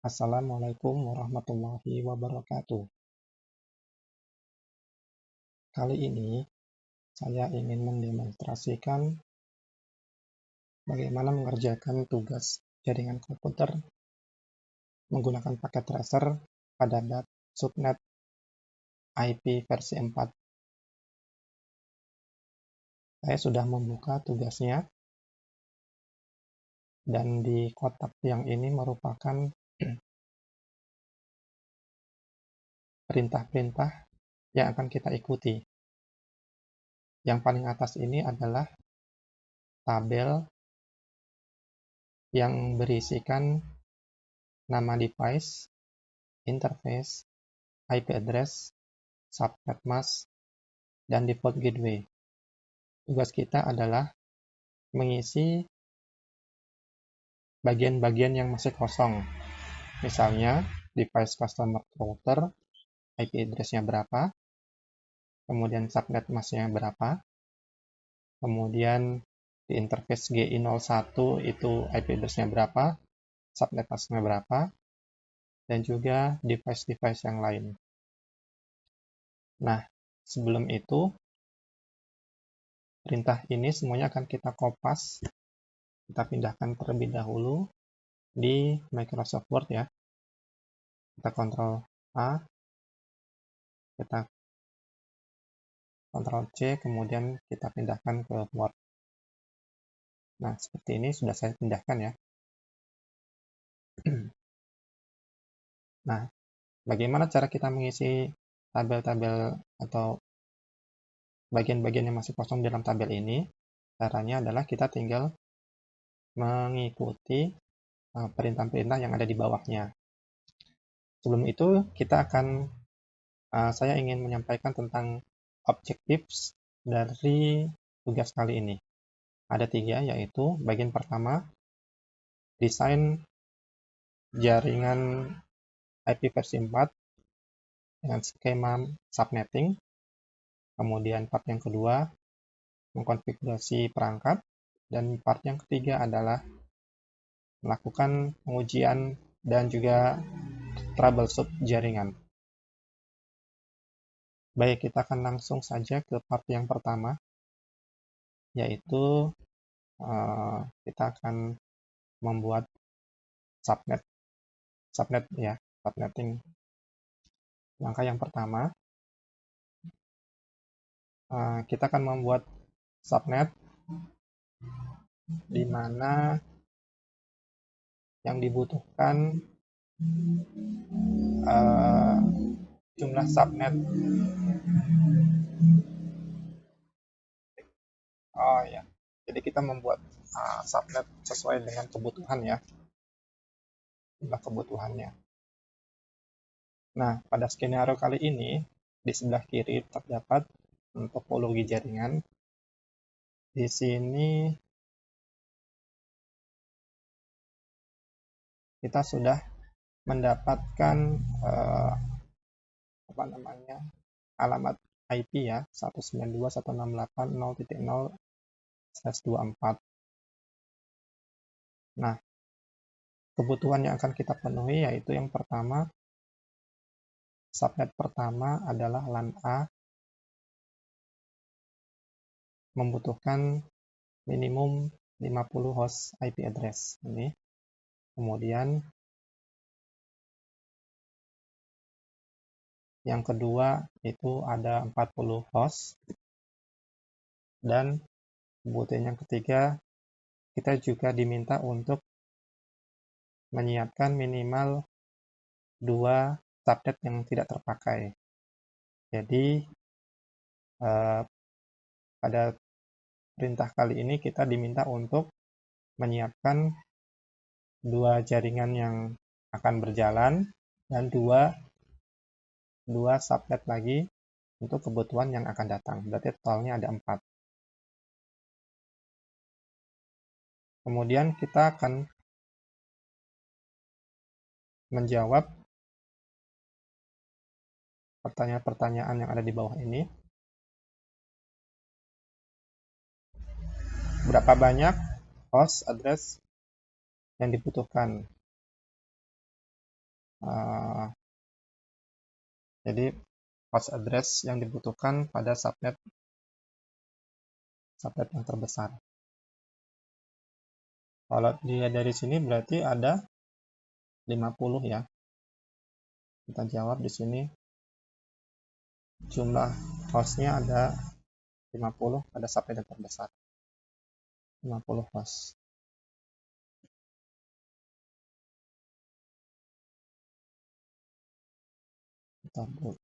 Assalamualaikum warahmatullahi wabarakatuh. Kali ini saya ingin mendemonstrasikan bagaimana mengerjakan tugas jaringan komputer menggunakan paket tracer pada subnet IP versi 4. Saya sudah membuka tugasnya dan di kotak yang ini merupakan perintah-perintah yang akan kita ikuti. Yang paling atas ini adalah tabel yang berisikan nama device, interface, IP address, subnet mask, dan default gateway. Tugas kita adalah mengisi bagian-bagian yang masih kosong. Misalnya, device customer router, IP address-nya berapa, kemudian subnet mask-nya berapa, kemudian di interface GI01 itu IP address-nya berapa, subnet mask-nya berapa, dan juga device-device yang lain. Nah, sebelum itu, perintah ini semuanya akan kita kopas, kita pindahkan terlebih dahulu di Microsoft Word ya. Kita Ctrl A, kita Ctrl C, kemudian kita pindahkan ke Word. Nah, seperti ini sudah saya pindahkan ya. Nah, bagaimana cara kita mengisi tabel-tabel atau bagian-bagian yang masih kosong dalam tabel ini? Caranya adalah kita tinggal mengikuti perintah-perintah yang ada di bawahnya. Sebelum itu, saya ingin menyampaikan tentang objectives dari tugas kali ini. Ada 3, yaitu bagian pertama, desain jaringan IP versi 4 dengan skema subnetting. Kemudian part yang kedua, mengkonfigurasi perangkat. Dan part yang ketiga adalah melakukan pengujian dan juga troubleshoot jaringan. Baik, kita akan langsung saja ke part yang pertama, yaitu kita akan membuat subnet ya, subnetting. Langkah yang pertama, kita akan membuat subnet di mana yang dibutuhkan jumlah subnet. Oh ya, jadi kita membuat subnet sesuai dengan kebutuhan ya, jumlah kebutuhannya. Nah, pada skenario kali ini di sebelah kiri terdapat topologi jaringan. Di sini kita sudah mendapatkan alamat IP ya, 192.168.0.0/24. Nah, kebutuhan yang akan kita penuhi yaitu yang pertama, subnet pertama adalah LAN A, membutuhkan minimum 50 host IP address ini. Kemudian yang kedua itu ada 40 host, dan kebutuhan yang ketiga kita juga diminta untuk menyiapkan minimal 2 subnet yang tidak terpakai. Jadi pada perintah kali ini kita diminta untuk menyiapkan 2 jaringan yang akan berjalan dan 2 subnet lagi untuk kebutuhan yang akan datang. Berarti totalnya ada 4. Kemudian kita akan menjawab pertanyaan-pertanyaan yang ada di bawah ini. Berapa banyak host address yang dibutuhkan? Jadi host address yang dibutuhkan pada subnet yang terbesar. Kalau dia dari sini berarti ada 50 ya. Kita jawab di sini jumlah hostnya ada 50 pada subnet yang terbesar. 50 host. Kita buat.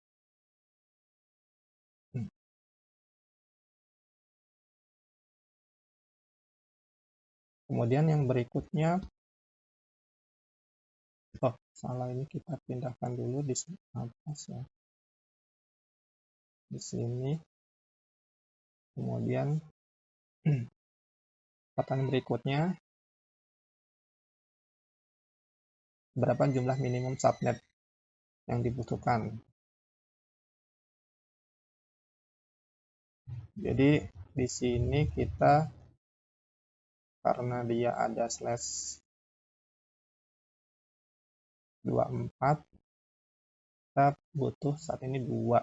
Kemudian yang berikutnya, salah, ini kita pindahkan dulu di atas ya. Di sini. Kemudian pertanyaan berikutnya, berapa jumlah minimum subnet yang dibutuhkan? Jadi di sini kita, karena dia ada /24, kita butuh saat ini 2.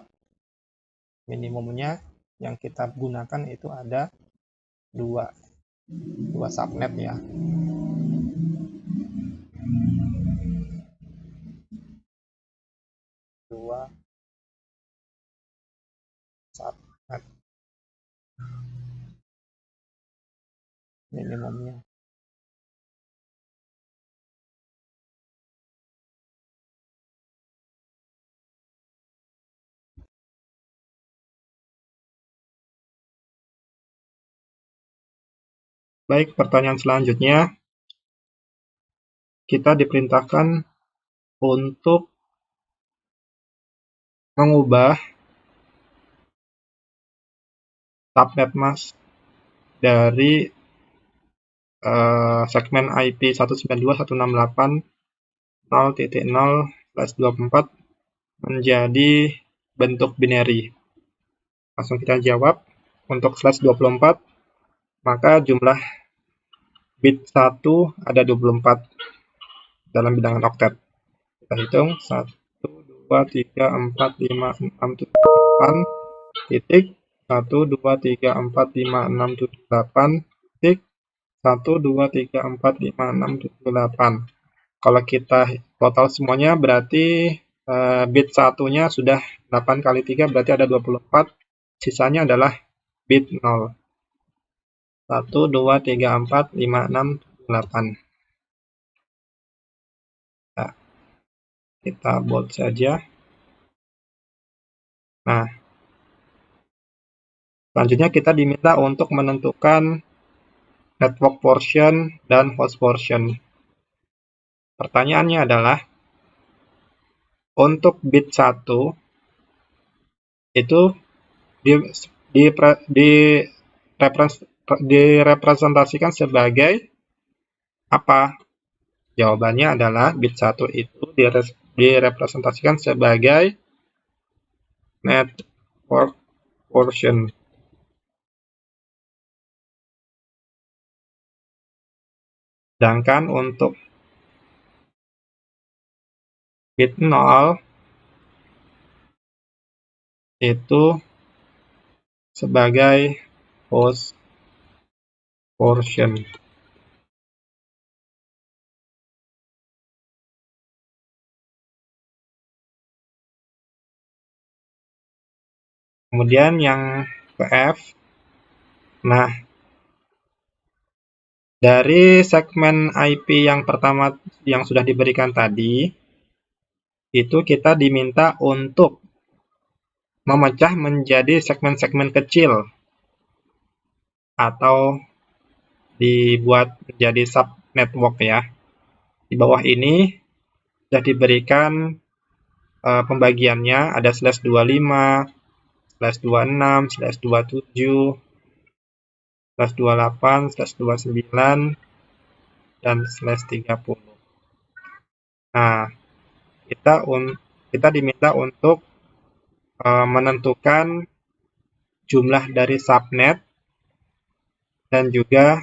Minimumnya yang kita gunakan itu ada 2 subnet ya. 2 subnet minimumnya. Baik, pertanyaan selanjutnya, kita diperintahkan untuk mengubah subnet mask dari segmen IP 192.168.0.0/24 menjadi bentuk binary. Langsung kita jawab. Untuk /24, maka jumlah bit 1 ada 24 dalam bilangan oktet. Kita hitung 1, 2, 3, 4, 5, 6, 7, 8 titik 1, 2, 3, 4, 5, 6, 7, 8 titik 1, 2, 3, 4, 5, 6, 7, 8. Kalau kita total semuanya berarti bit satunya sudah 8 kali 3 berarti ada 24. Sisanya adalah bit 0. 1, 2, 3, 4, 5, 6, 7, 8. Nah, kita bold saja. Nah, selanjutnya kita diminta untuk menentukan network portion dan host portion. Pertanyaannya adalah, untuk bit 1 itu direpresentasikan sebagai apa? Jawabannya adalah bit 1 itu direpresentasikan sebagai network portion. Sedangkan untuk bit 0 itu sebagai host portion. Kemudian yang ke F. Nah, dari segmen IP yang pertama yang sudah diberikan tadi, itu kita diminta untuk memecah menjadi segmen-segmen kecil atau dibuat menjadi subnetwork ya. Di bawah ini sudah diberikan pembagiannya, ada /25, /26, /27, /28, /29, dan /30. Nah, kita diminta untuk menentukan jumlah dari subnet dan juga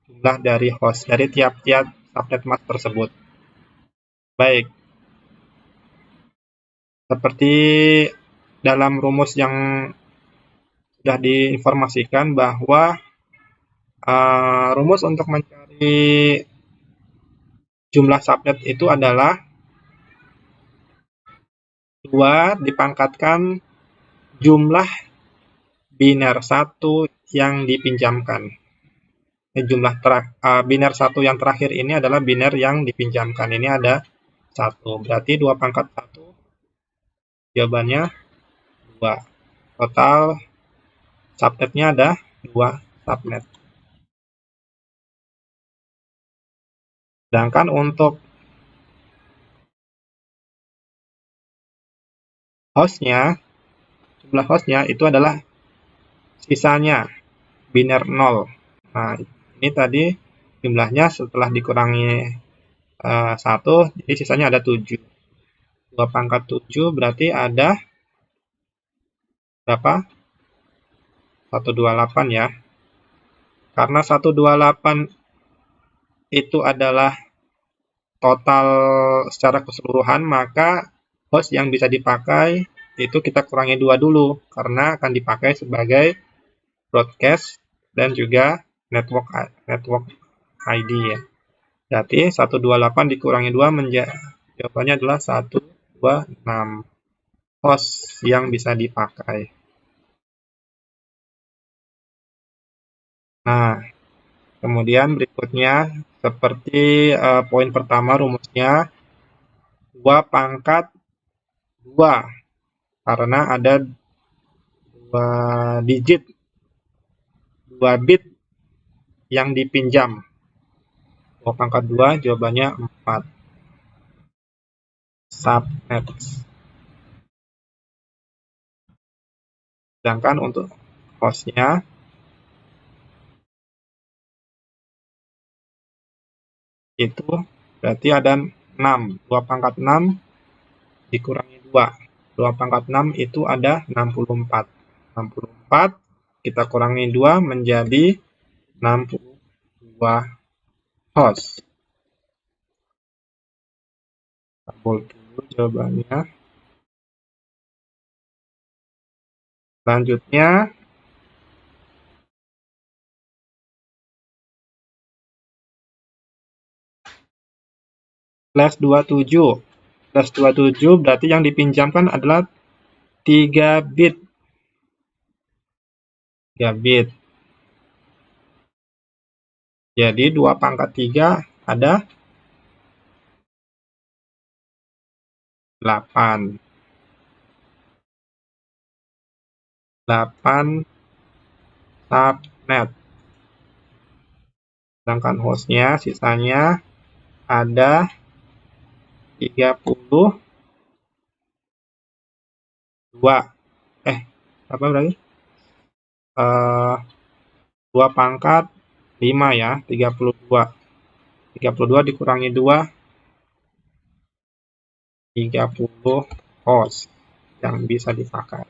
jumlah dari host dari tiap-tiap subnet mask tersebut. Baik, Seperti dalam rumus yang sudah diinformasikan bahwa rumus untuk mencari jumlah subnet itu adalah 2 dipangkatkan jumlah biner 1 yang dipinjamkan. Jumlah biner 1 yang terakhir ini adalah biner yang dipinjamkan. Ini ada 1. Berarti 2 pangkat 1. Jawabannya 2. Total subnetnya ada 2 subnet. Sedangkan untuk hostnya, jumlah hostnya itu adalah sisanya biner 0. Nah, ini tadi jumlahnya setelah dikurangi 1, jadi sisanya ada 7. 2 pangkat 7 berarti ada berapa? 128 ya. Karena 128 itu adalah total secara keseluruhan, maka host yang bisa dipakai itu kita kurangi 2 dulu, karena akan dipakai sebagai broadcast dan juga network ID ya. Berarti 128 dikurangi 2 jawabannya adalah 126 host yang bisa dipakai. Nah, kemudian berikutnya seperti poin pertama rumusnya 2 pangkat 2 karena ada 2 digit 2 bit yang dipinjam. 2 pangkat 2 jawabannya 4 subnet. Sedangkan untuk hostnya itu berarti ada 6. 2 pangkat 6 dikurangi 2. 2 pangkat 6 itu ada 64. 64 kita kurangi 2 menjadi 62 host. Tabel dulu jawabannya. Selanjutnya slash 27. Slash 27 berarti yang dipinjamkan adalah 3 bit. 3 bit. Jadi 2 pangkat 3 ada 8. 8 subnet. Sedangkan hostnya sisanya ada 32. Apa berarti? 2 pangkat 5 ya, 32. 32 dikurangi 2, 30 host yang bisa dipakai.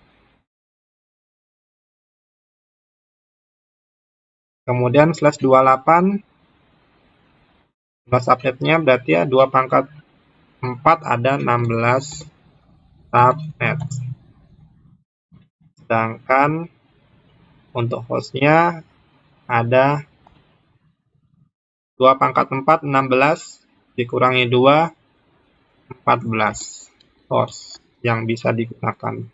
Kemudian slash 28, jumlah subnetnya berarti ya 2 pangkat 4 ada 16 subnet. Sedangkan untuk hostnya ada 2 pangkat 4, 16, dikurangi 2, 14 host yang bisa digunakan.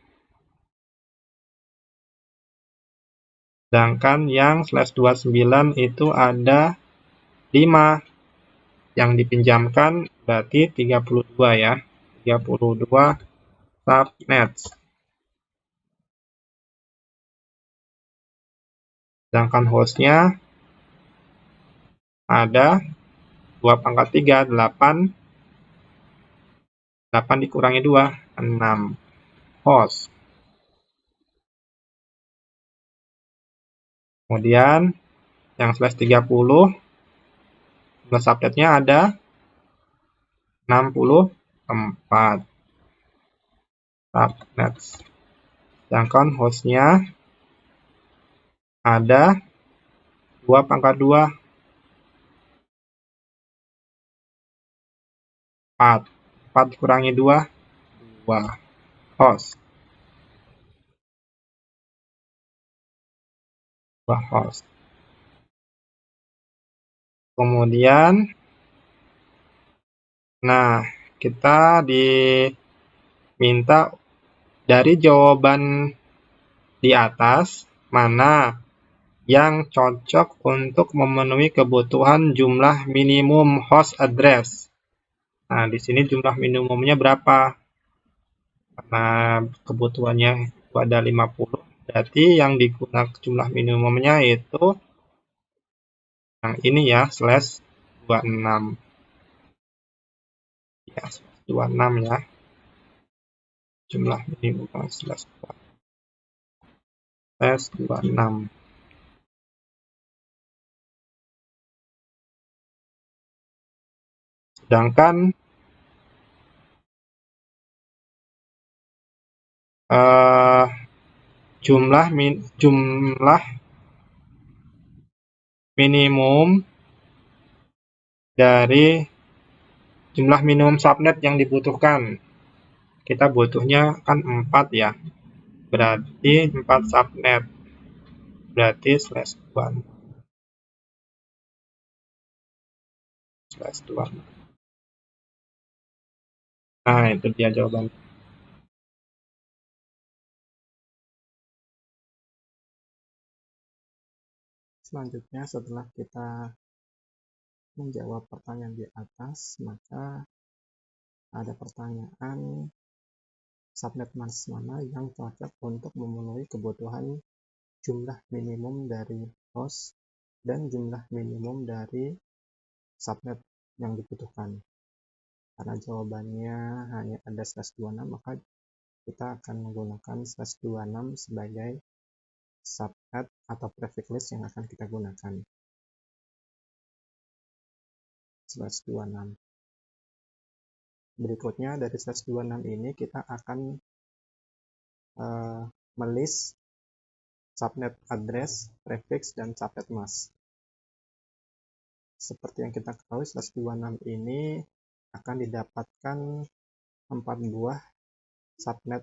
Sedangkan yang slash 29 itu ada 5 yang dipinjamkan, berarti 32 ya. 32 subnet. Sedangkan hostnya ada 2 pangkat 3, 8. 8 dikurangi 2, 6 host. Kemudian yang slash 30, jumlah subnetnya ada 64 subnet. Sedangkan hostnya ada 2 pangkat 2, 4. 4 dikurangi 2, 2. host. Host. Kemudian, nah, kita diminta dari jawaban di atas, mana yang cocok untuk memenuhi kebutuhan jumlah minimum host address. Nah, di sini jumlah minimumnya berapa? Karena kebutuhannya itu ada 50, berarti yang digunakan jumlah minimumnya itu yang ini ya, /26. Ya, /26 ya. Jumlah minimum /26. Sedangkan jumlah minimum dari jumlah minimum subnet yang dibutuhkan. Kita butuhnya kan 4 ya. Berarti 4 subnet. Berarti /1 /2. Nah, itu dia jawabannya. Selanjutnya, setelah kita menjawab pertanyaan di atas, maka ada pertanyaan subnet mana yang cocok untuk memenuhi kebutuhan jumlah minimum dari host dan jumlah minimum dari subnet yang dibutuhkan. Karena jawabannya hanya ada /26, maka kita akan menggunakan /26 sebagai subnet atau prefix list yang akan kita gunakan. /26. Berikutnya dari /26 ini kita akan melist subnet address, prefix, dan subnet mask. Seperti yang kita ketahui, /26 ini akan didapatkan 4 buah subnet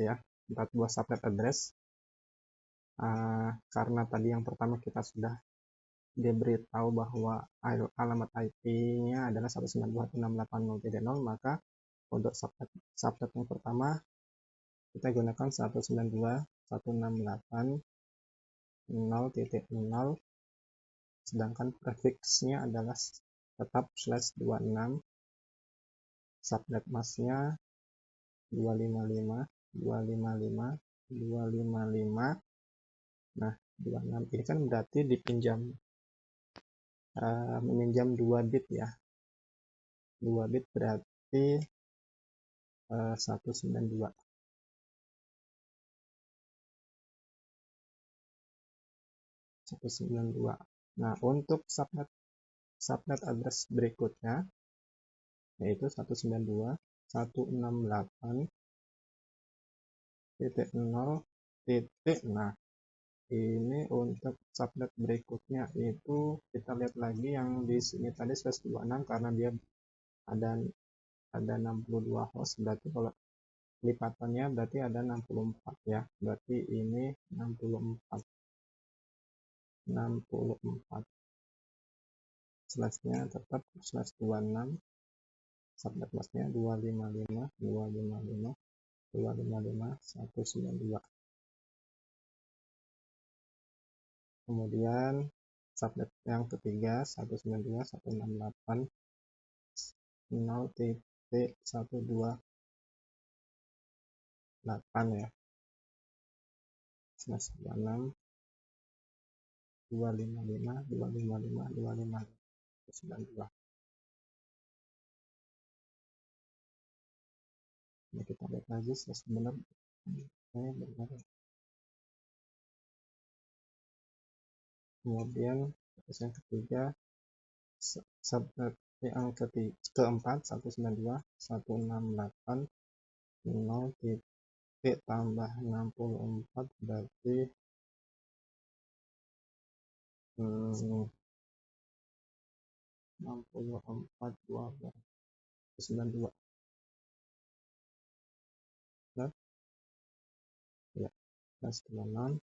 ya, 4 buah subnet address. Karena tadi yang pertama kita sudah diberitahu bahwa alamat IP-nya adalah 192.168.0.0, maka untuk subnet yang pertama kita gunakan 192.168.0.0, sedangkan prefixnya adalah tetap /26, subnet masknya 255, 255, 255. Nah, 26 ini kan berarti meminjam 2 bit ya. 2 bit berarti 192. Nah, untuk subnet address berikutnya yaitu 192.168.0. Nah, ini untuk subnet berikutnya itu kita lihat lagi yang di sini tadi /26, karena dia ada 62 host, berarti kalau lipatannya berarti ada 64 ya. Berarti ini 64. Slashnya tetap /26, subnet masknya 255, 255, 255, 192. Kemudian subnet yang ketiga 192.168.0.128 ya, /26, 255, 255, 255, 192. Ini kita lihat lagi benar. Benar. Kemudian yang ketiga subnet yang keempat 192.168.0.64 berarti 64, 12, 92. +26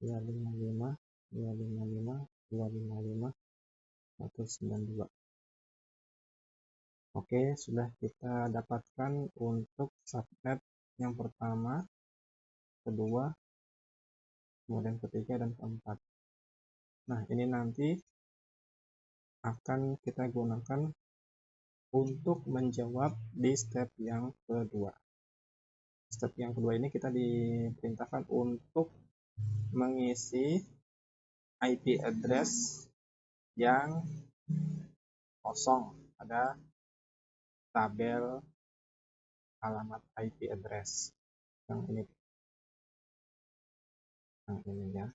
255 255 255 192. Oke, sudah kita dapatkan untuk subnet yang pertama, kedua, kemudian ketiga, dan keempat. Nah, ini nanti akan kita gunakan untuk menjawab di step yang kedua. Step yang kedua ini kita diperintahkan untuk mengisi IP address yang kosong pada tabel alamat IP address yang ini ya.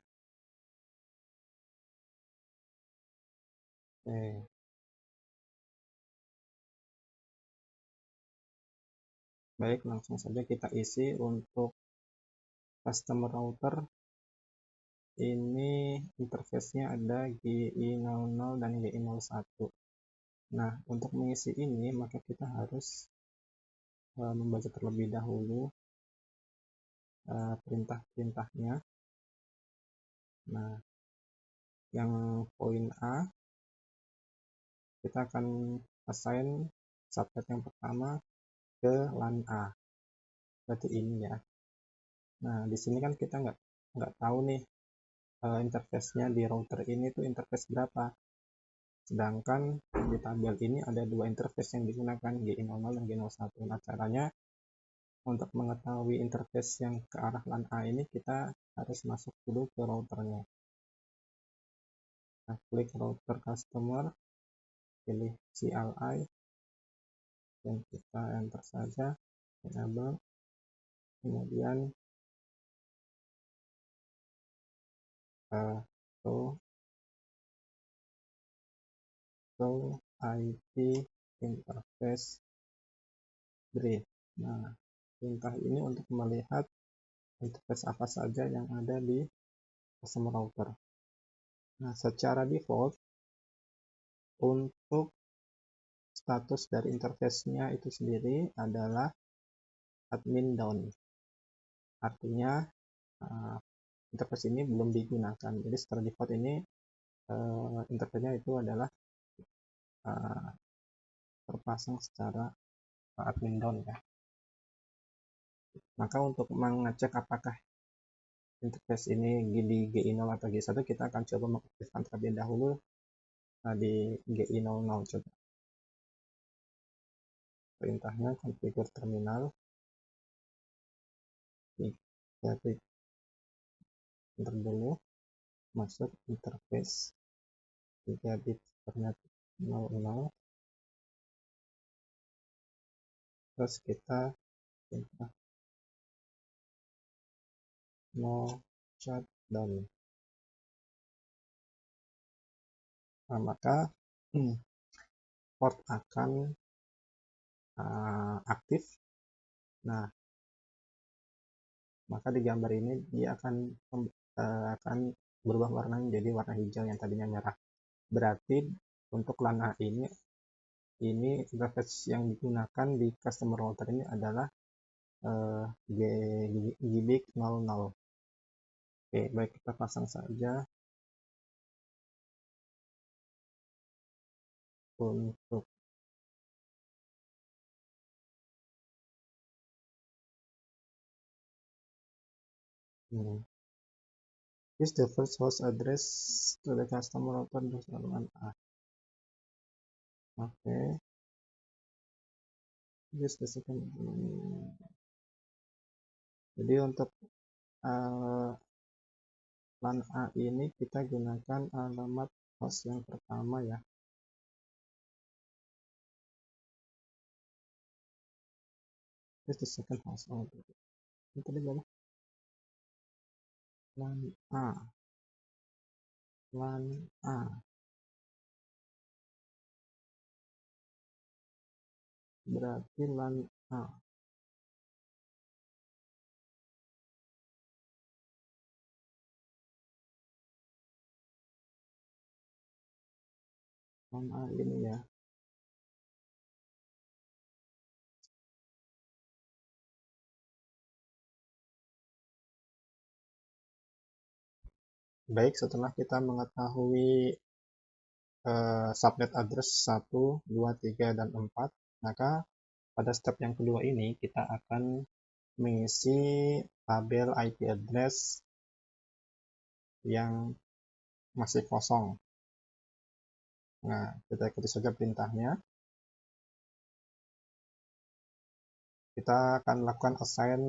Oke. Baik, langsung saja kita isi untuk customer router. Ini interface-nya ada GI00 dan GI01. Nah, untuk mengisi ini maka kita harus membaca terlebih dahulu perintah-perintahnya. Nah, yang poin A kita akan assign subnet yang pertama ke LAN A. Berarti ini ya. Nah, di sini kan kita nggak tahu nih interface-nya di router ini tuh interface berapa. Sedangkan di tabel ini ada dua interface yang digunakan, GI00 dan GI01. Nah, caranya untuk mengetahui interface yang ke arah LAN A ini kita harus masuk dulu ke routernya. Nah, klik router customer, pilih CLI, dan kita enter saja, enable, kemudian show IP interface brief. Nah, perintah ini untuk melihat interface apa saja yang ada di customer router. Nah, secara default untuk status dari interface-nya itu sendiri adalah admin down. Artinya interface ini belum digunakan. Jadi secara default ini interface-nya itu adalah terpasang secara admin down ya. Maka untuk mengecek apakah interface ini di GI0 atau GI1, kita akan coba mengaktifkan terlebih dahulu di GI00. Coba perintahnya configure terminal, kita klik enter dulu, masuk interface 3 bit Ethernet 00, terus kita perintah no shutdown. Nah, maka port akan aktif. Nah, maka di gambar ini dia akan berubah warna menjadi warna hijau yang tadinya merah. Berarti untuk LAN A ini interface yang digunakan di customer router ini adalah GBIC00. Oke, baik, kita pasang saja untuk ini. This the first host address to the customer router LAN A. Oke. This the second. Jadi untuk LAN A ini kita gunakan alamat host yang pertama ya. This the second host. Oh, ini tadi berapa? LAN A. LAN A. Berarti LAN A. LAN A ini ya. Baik, setelah kita mengetahui subnet address 1, 2, 3, dan 4, maka pada step yang kedua ini kita akan mengisi tabel IP address yang masih kosong. Nah, kita ikuti saja perintahnya. Kita akan lakukan assign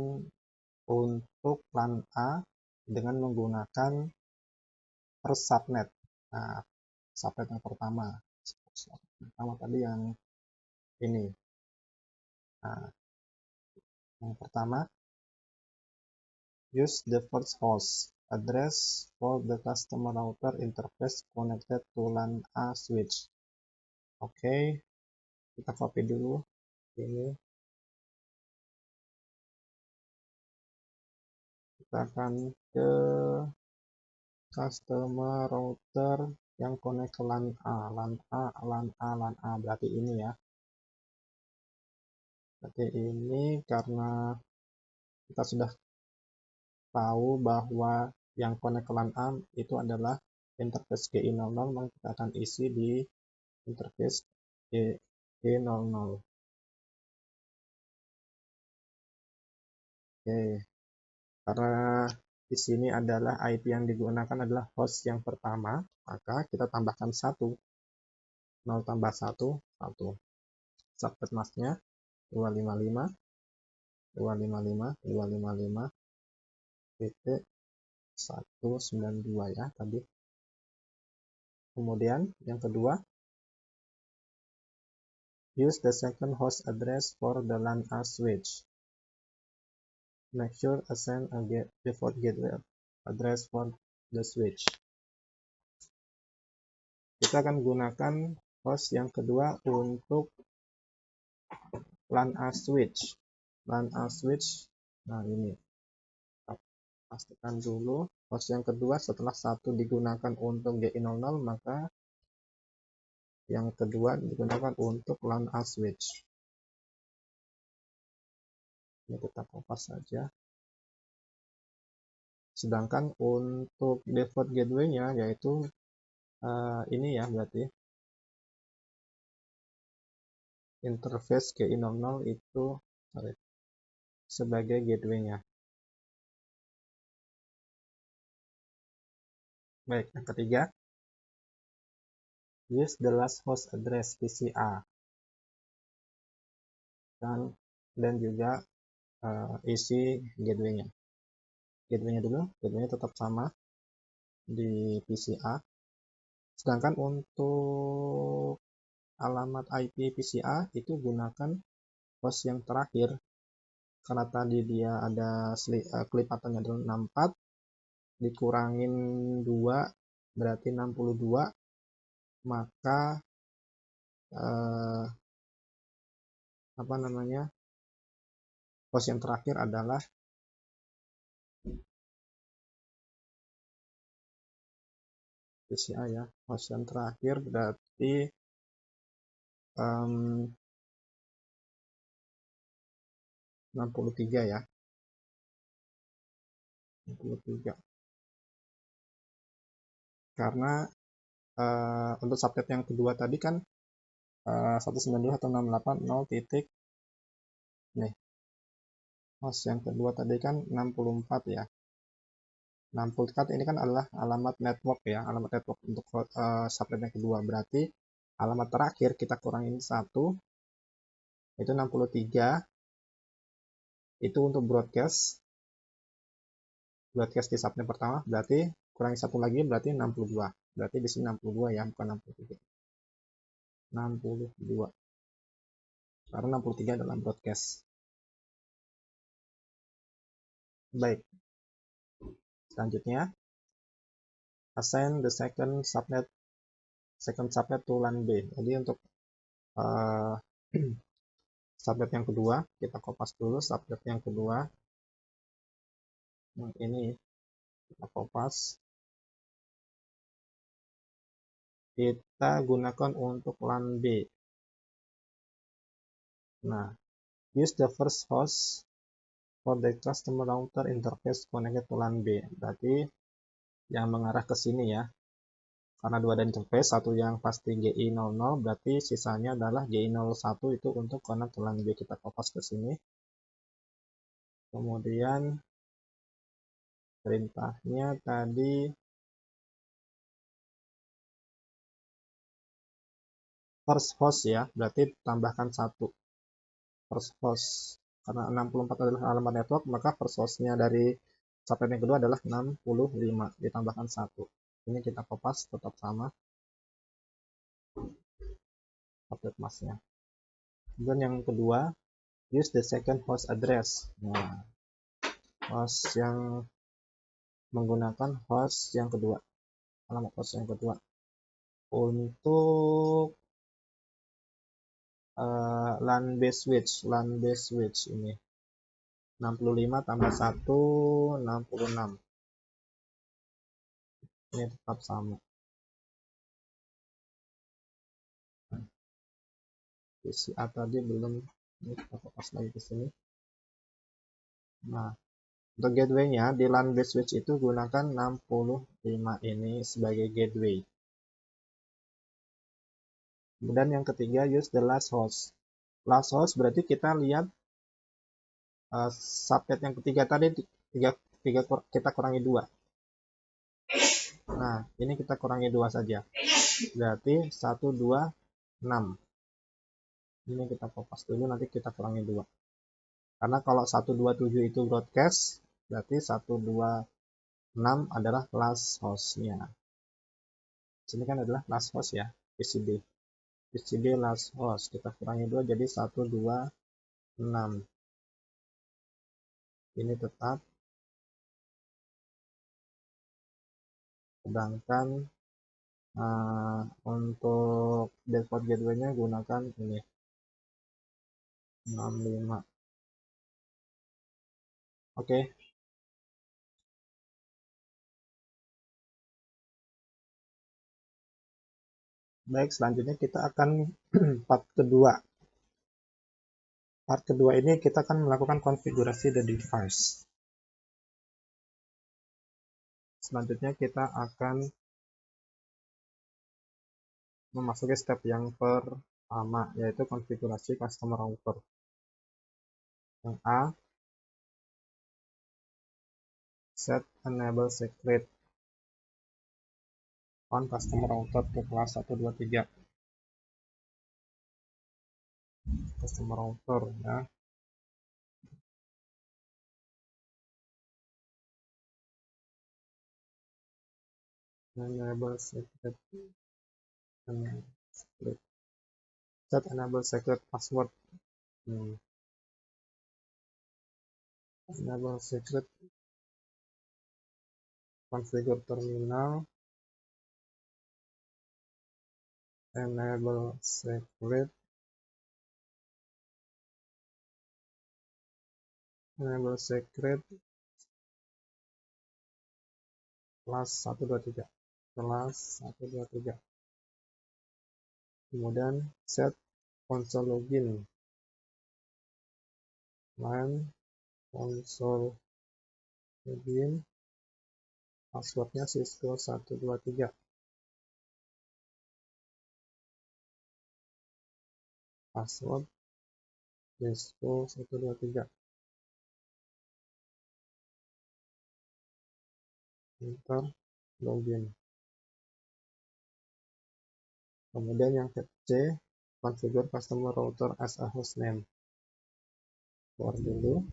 untuk LAN A dengan menggunakan first subnet. Nah, subnet yang pertama. Tadi yang ini. Nah, yang pertama, use the first host address for the customer router interface connected to LAN A switch. Oke, kita copy dulu ini. Kita akan ke customer router yang connect ke LAN A, LAN A, LAN A, LAN A. Berarti ini ya. Berarti ini karena kita sudah tahu bahwa yang connect ke LAN A itu adalah interface GI00, maka kita akan isi di interface GI00. Oke, karena di sini adalah IP yang digunakan adalah host yang pertama, maka kita tambahkan 1. 0 tambah 1, 1. Subnet masknya 255, 255, 255, titik 192 ya tadi. Kemudian yang kedua, use the second host address for the LAN A switch. Make sure assign a default gateway address for the switch. Kita akan gunakan host yang kedua untuk LAN A switch. LAN A switch. Nah, ini. Pastikan dulu host yang kedua setelah 1 digunakan untuk GI00, maka yang kedua digunakan untuk LAN A switch. Ini kita kopas saja. Sedangkan untuk default gateway-nya yaitu ini ya, berarti interface GI00 itu sebagai gateway-nya. Baik, yang ketiga, use the last host address PCA dan juga isi gateway-nya. Gateway-nya dulu, gateway-nya tetap sama di PCA. Sedangkan untuk alamat IP PCA itu gunakan host yang terakhir. Karena tadi dia ada kelipatannya adalah 64 dikurangin 2 berarti 62, maka host yang terakhir adalah PCA ya. Host yang terakhir berarti 63 ya. 63. Karena untuk subnet yang kedua tadi kan 192.168.0 titik nih. Host yang kedua tadi kan 64 ya. 64 ini kan adalah alamat network ya, alamat network untuk subnet yang kedua. Berarti alamat terakhir kita kurangin 1 itu 63. Itu untuk broadcast di subnet pertama, berarti kurangi 1 lagi berarti 62. Berarti di sini 62 ya, bukan 63. 62. Karena 63 adalah broadcast. Baik. Selanjutnya, assign the second subnet to LAN B. Jadi untuk subnet yang kedua, kita kopas dulu subnet yang kedua. Yang ini kita kopas. Kita gunakan untuk LAN B. Nah, use the first host for the customer router interface connected to LAN B. Berarti yang mengarah ke sini ya. Karena dua ada interface, satu yang pasti GI00, berarti sisanya adalah GI01 itu untuk connect ke LAN B. Kita fokus ke sini. Kemudian perintahnya tadi first host ya, berarti tambahkan satu first host. Karena 64 adalah alamat network, maka first hostnya dari subnet yang kedua adalah 65, ditambahkan satu. Ini kita kopas tetap sama subnet masknya. Kemudian yang kedua, use the second host address. Nah, host yang menggunakan host yang kedua, alamat host yang kedua untuk LAN base switch ini 65 tambah 1 66, ini tetap sama. PCA tadi belum, ini kita fokus lagi ke sini. Nah, untuk gateway-nya di LAN base switch itu gunakan 65 ini sebagai gateway. Kemudian yang ketiga, use the last host. Last host berarti kita lihat subnet yang ketiga tadi kita kurangi 2. Nah, ini kita kurangi 2 saja. Berarti 1, 2, 6. Ini kita fokus dulu, nanti kita kurangi 2. Karena kalau 127 itu broadcast, berarti 126 adalah last host-nya. Sini kan adalah last host ya, PCB. PCB last host. Kita kurangi 2 jadi 126. Ini tetap. Sedangkan untuk default gateway-nya gunakan ini 65. Oke. Baik, selanjutnya kita akan part kedua. Part kedua ini kita akan melakukan konfigurasi the device. Selanjutnya kita akan memasuki step yang pertama, yaitu konfigurasi customer router. Yang A, set enable secret on customer router to kelas 123. Customer router ya. Enable secret. Set enable secret password. Enable secret. Configure terminal. Enable secret. Enable secret kelas 123. Kelas 123. Kemudian set console login. LAN console login. Passwordnya Cisco 123. Password Cisco 123. Enter login. Kemudian yang C, configure customer router as a hostname. Keluar dulu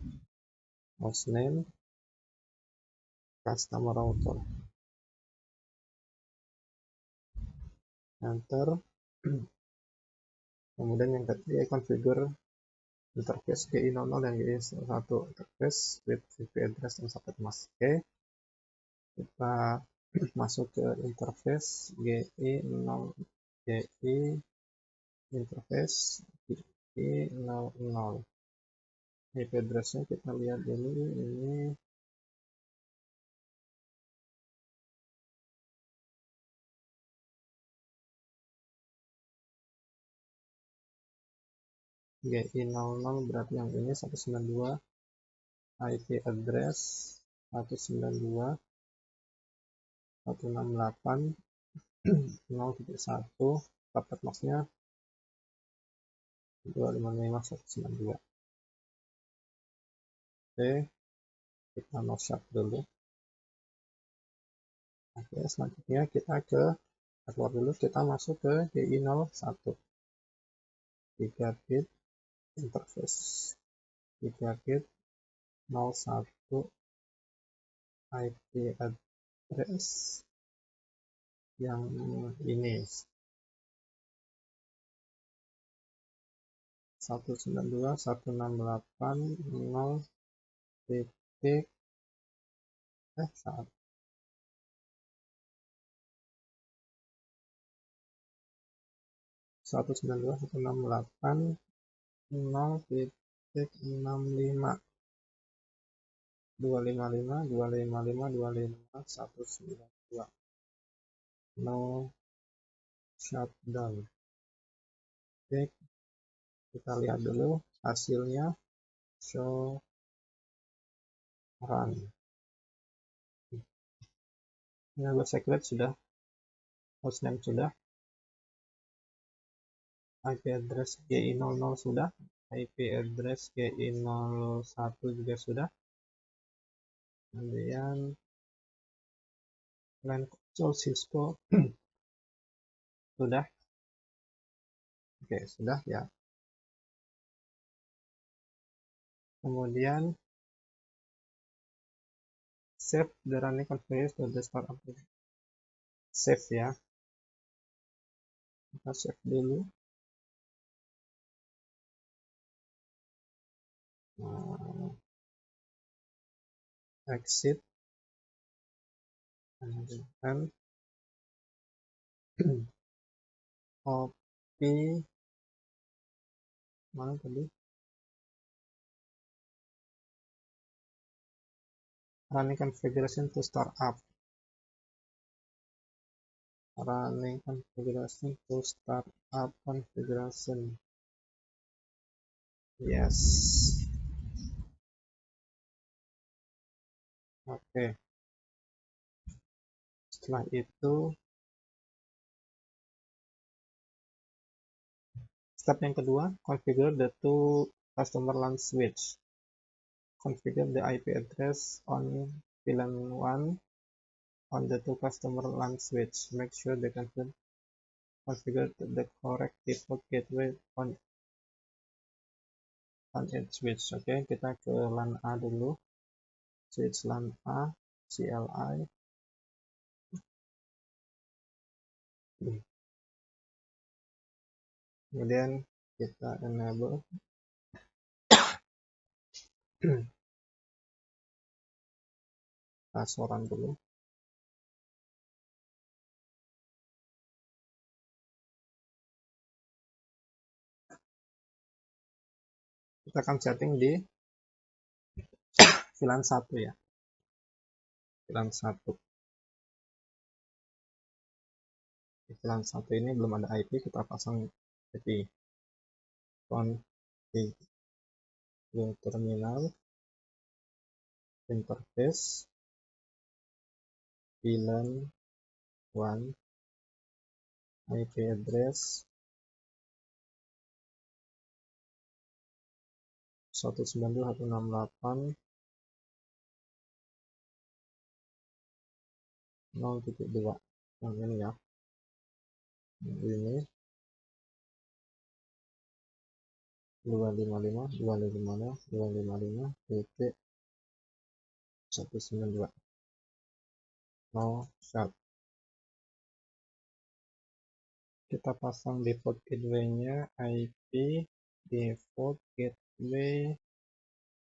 hostname customer router. Enter. Kemudian yang ketiga, configure interface GI00 dan GI1 interface with IP address dan subnet mask. Oke, kita masuk ke interface GI0 GI interface GI00. IP address-nya kita lihat dulu, ini GI00 berarti yang ini 192. IP address 192 168.0.1 dapat maksnya 255.192. Oke, kita no shot dulu. Oke, selanjutnya kita keluar dulu, kita masuk ke GI01 3 bit interface 3 bit 01 IP address yang ini 192.168.0 titik 192.168.0.65 255.255.255.192 no shutdown. Oke, kita lihat dulu hasilnya. Show run. Ini secret sudah, hostname sudah, IP address GI00 sudah, IP address GI01 juga sudah. Kemudian LAN console Cisco sudah. Oke, sudah ya. Kemudian save the running configuration to the start application. Save ya. Kita save dulu. Exit. Dan copy mana tadi? Running configuration to start up. Running configuration to start up configuration. Yes. Oke. Setelah itu step yang kedua, configure the two customer LAN switch. Configure the IP address on VLAN 1 on the two customer LAN switch. Make sure they configure the correct default gateway on each switch. Oke, kita ke LAN A dulu. Switch LAN A, CLI. Kemudian kita enable pasoran dulu. Kita akan setting di VLAN 1 ya. VLAN 1. Di VLAN 1 ini belum ada IP, kita pasang IP. Configure terminal interface VLAN 1 IP address 192.168.0.2 yang ini ya, ini 255.255.255.192 no shut. Kita pasang default gateway-nya IP default gateway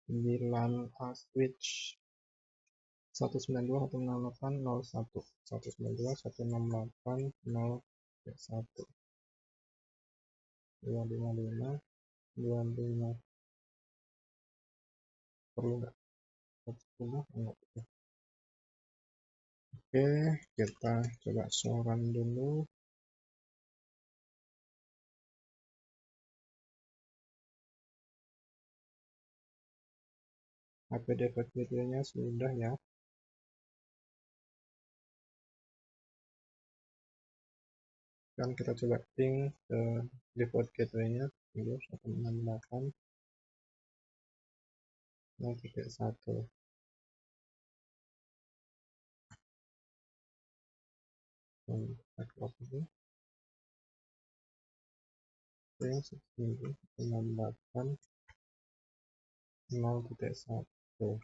di LAN A switch 192.168.0.1 192.168.0.1 255 perlu nggak? Oke, kita coba run dulu. IP default gateway-nya sudah ya. Sekarang kita coba ping ke default gateway-nya 168 0.1. Kita close dulu. Ping 168 0.1.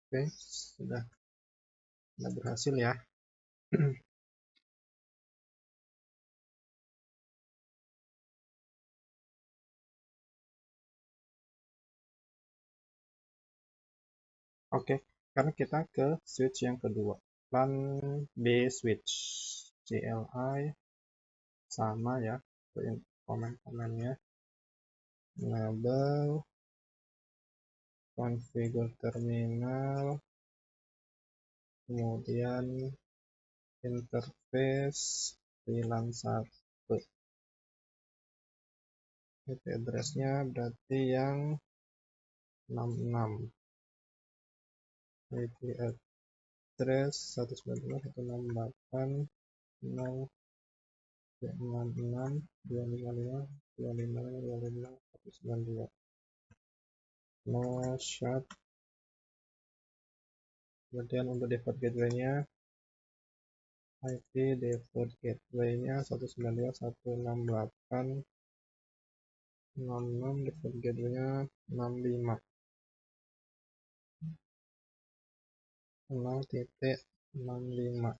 Oke, sudah berhasil ya. Oke, karena kita ke switch yang kedua, LAN B switch CLI sama ya, komen-komennya enable configure terminal, kemudian interface VLAN 1. IP address-nya berarti yang 66. IP address 192.168.0.66.255.255.255.192. No shut. Kemudian untuk default gateway-nya, IP default gateway-nya 192.168.0.6, default gateway-nya 65. 0.65.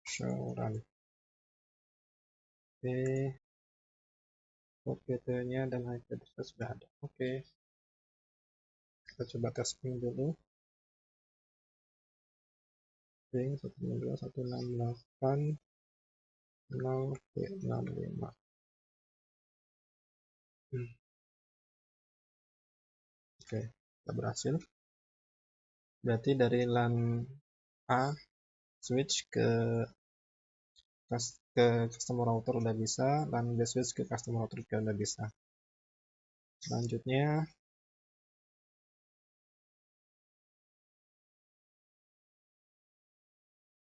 Show run. Oke, default gateway-nya dan IP address sudah ada. Oke, kita coba testing dulu. Ping 192.168.0.65. Oke, kita berhasil. Berarti dari LAN A switch ke customer router udah bisa, LAN B switch ke customer router juga udah bisa. Selanjutnya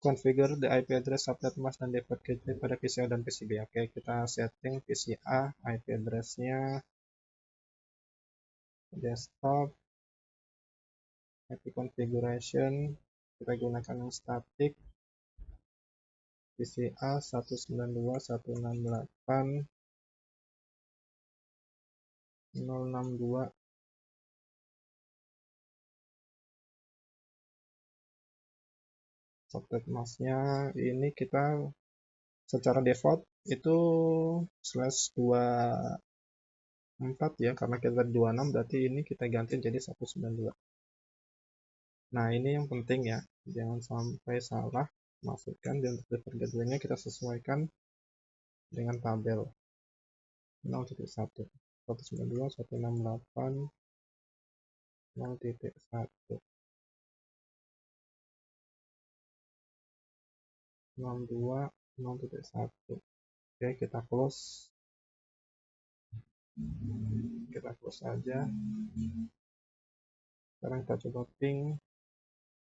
configure the IP address, subnet mask, dan default gateway pada PCA dan PCB. Oke, kita setting PCA IP address-nya desktop, IP configuration kita gunakan yang static, PCA 192.168.062. Subnet mask-nya ini kita secara default itu /24 ya, karena kita 26 berarti ini kita ganti jadi 192. Nah, ini yang penting ya, jangan sampai salah masukkan, dan untuk default gateway-nya kita sesuaikan dengan tabel 0.1 192.168.0.1 62 0.1. Oke, kita close saja. Sekarang kita coba ping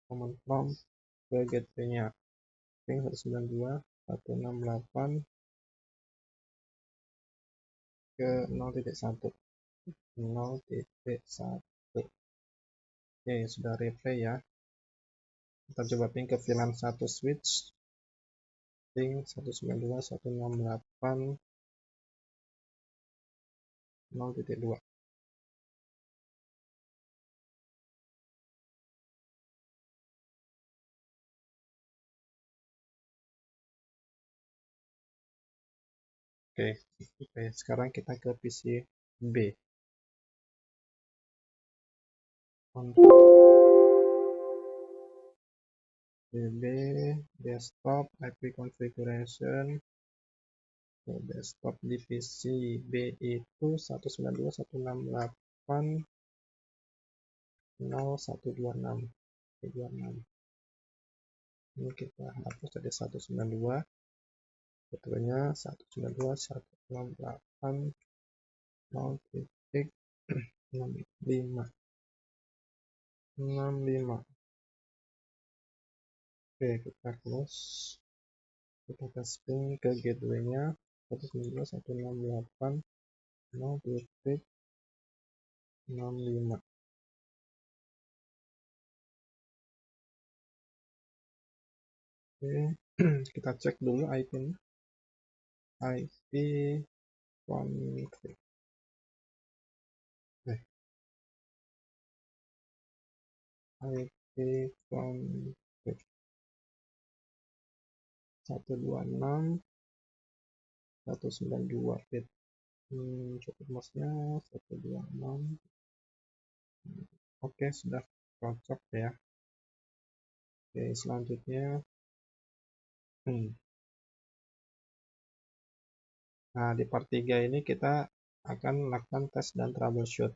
command prompt ke gateway-nya, ping 192.168 ke 0.1. Oke, sudah replay ya. Kita coba ping ke VLAN 1 switch, ping 192.168.0.2. Oke, sekarang kita ke PC B. BB desktop IP configuration. Desktop di PC B itu 192.168.0.126. Ini kita hapus jadi 192, betulnya 192.168.0.65. Oke, kita close. Kita tes ping ke gateway-nya 119.168.0.65. Oke, kita cek dulu IP-nya. IP config. IP config 126.192 bit. Cukup mosnya 126. Oke, sudah cocok ya. Oke, selanjutnya nah, di part 3 ini kita akan melakukan tes dan troubleshoot.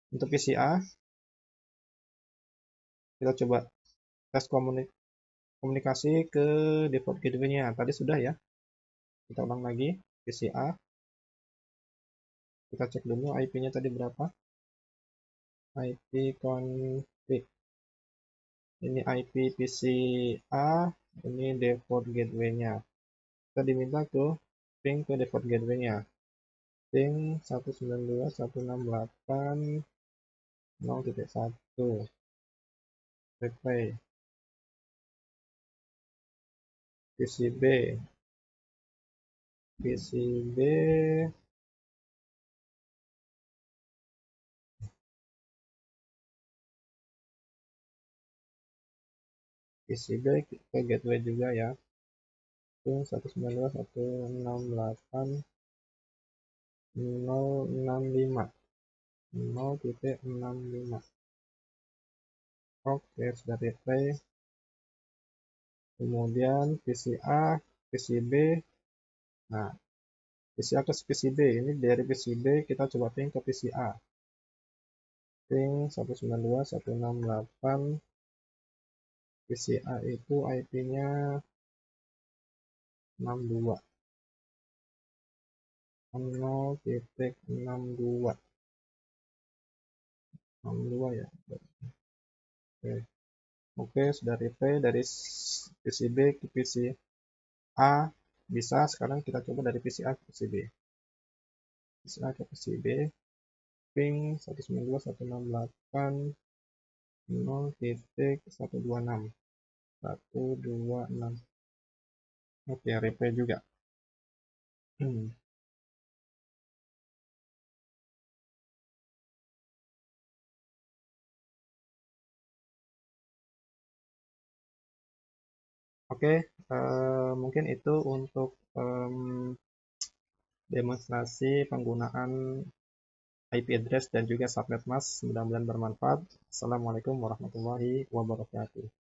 Untuk PCA, kita coba tes komunikasi ke default gateway-nya. Tadi sudah ya. Kita ulang lagi PCA. Kita cek dulu IP-nya tadi berapa. IP config. Ini IP PCA, ini default gateway-nya. Kita diminta ke ping ke default gateway-nya. Ping 192.168.0.1. Replay. PCB. PCB ke gateway juga ya. 192.168.065. Oke, sudah replay. Kemudian PCA, PCB. Nah, PCA ke PCB. Ini dari PCB kita coba ping ke PCA. Ping 192.168. PCA itu IP-nya 62. 0.62. 62 ya. Oke, sudah replay dari PCB ke PCA bisa. Sekarang kita coba dari PCA ke PCB. PCA ke PCB. Ping 192.168.0.126. 126. Oke, replay juga. Oke, mungkin itu untuk demonstrasi penggunaan IP address dan juga subnet mask. Mudah-mudahan bermanfaat. Assalamualaikum warahmatullahi wabarakatuh.